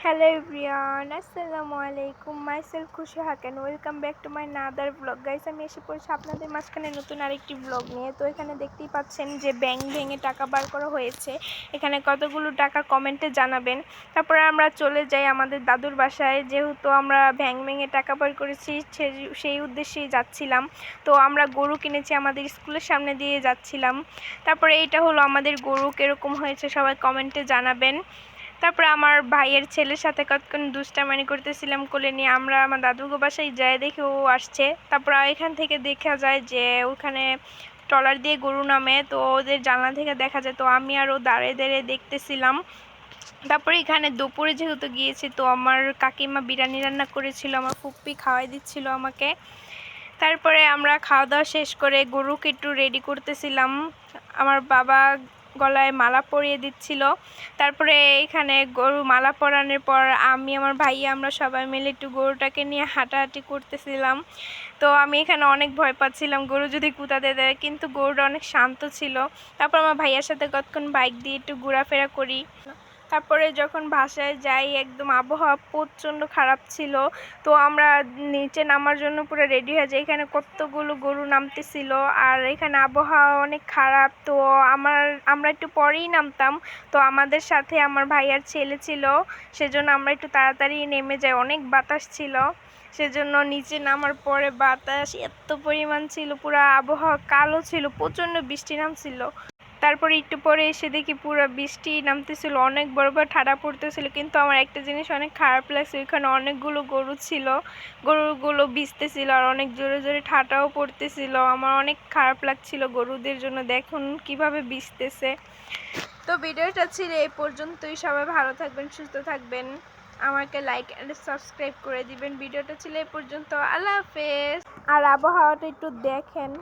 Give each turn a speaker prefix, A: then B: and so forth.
A: Hello everyone, আসসালামু আলাইকুম। Myself Khushi হাকেন। Welcome back to my another blog. Guys, আমি এসে পড়েছি আপনাদের মাঝখানে নতুন আরেকটি ব্লগ নিয়ে। তো এখানে দেখতেই পাচ্ছেন যে ব্যাংক ভেঙে টাকা বার করা হয়েছে। এখানে কতগুলো টাকা কমেন্টে জানাবেন। তারপরে আমরা চলে যাই আমাদের দাদুর বাসায়, যেহেতু আমরা ব্যাংক ভেঙে টাকা বার করেছি সেই উদ্দেশ্যেই যাচ্ছিলাম। তো আমরা গরু কিনেছি, আমাদের স্কুলের সামনে দিয়ে যাচ্ছিলাম। তারপরে এইটা হলো আমাদের গরু, কীরকম হয়েছে সবাই কমেন্টে জানাবেন। তারপরে আমার ভাইয়ের ছেলের সাথে কতক্ষণ দুষ্টামানি করতেছিলাম কোলে নিয়ে। আমরা আমার দাদুর বাসায় যাই, দেখি ও আসছে। তারপর এখান থেকে দেখা যায় যে ওখানে ট্রলার দিয়ে গরু নামে, তো ওদের জানলা থেকে দেখা যায়। তো আমি আর ও দাঁড়িয়ে দাঁড়িয়ে দেখতেছিলাম। তারপরে এখানে দুপুরে যেহেতু গিয়েছি, তো আমার কাকিমা বিরিয়ানি রান্না করেছিল, আমার ফুপ্পি খাওয়াই দিচ্ছিল আমাকে। তারপরে আমরা খাওয়া দাওয়া শেষ করে গরুকে একটু রেডি করতেছিলাম। আমার বাবা গলায় মালা পরিয়ে দিচ্ছিল। তারপরে এখানে গরু মালা পরানোর পর আমি, আমার ভাইয়া, আমরা সবাই মিলে একটু গরুটাকে নিয়ে হাঁটাহাঁটি করতেছিলাম। তো আমি এখানে অনেক ভয় পাচ্ছিলাম গরু যদি কুতাতে দেয়, কিন্তু গরুটা অনেক শান্ত ছিল। তারপর আমার ভাইয়ার সাথে কতক্ষণ বাইক দিয়ে একটু ঘোরাফেরা করি। তারপরে যখন বাসায় যাই, একদম আবহাওয়া প্রচণ্ড খারাপ ছিল। তো আমরা নিচে নামার জন্য পুরো রেডি হয়ে যাই। এখানে কতগুলো গরু নামতেছিল, আর এখানে আবহাওয়া অনেক খারাপ। তো আমরা একটু পরেই নামতাম। তো আমাদের সাথে আমার ভাইয়ার ছেলে ছিল, সেজন্য আমরা একটু তাড়াতাড়ি নেমে যাই। অনেক বাতাস ছিল, সেজন্য নিচে নামার পরে বাতাস এত পরিমাণ ছিল, পুরো আবহাওয়া কালো ছিল, প্রচণ্ড বৃষ্টি নামছিল। তারপরে একটু পরে এসে দেখি পুরো বৃষ্টি নামতেছিল, অনেক বড় বড় ঠাডা পড়তেছিল। কিন্তু আমার একটা জিনিস অনেক খারাপ লাগছে, ওইখানে অনেকগুলো গরু ছিল, গরুগুলো ভিজতেছিল আর অনেক জোরে জোরে ঠাডাও পড়তেছিল। আমার অনেক খারাপ লাগছিল গরুদের জন্য, দেখুন কিভাবে ভিজতেছে। তো ভিডিওটা ছিল এই পর্যন্তই। সবাই ভালো থাকবেন, সুস্থ থাকবেন, আমাকে লাইক অ্যান্ড সাবস্ক্রাইব করে দিবেন। ভিডিওটা ছিল এই পর্যন্ত। আল্লাহ হাফেজ। আর আবহাওয়াটা একটু দেখেন।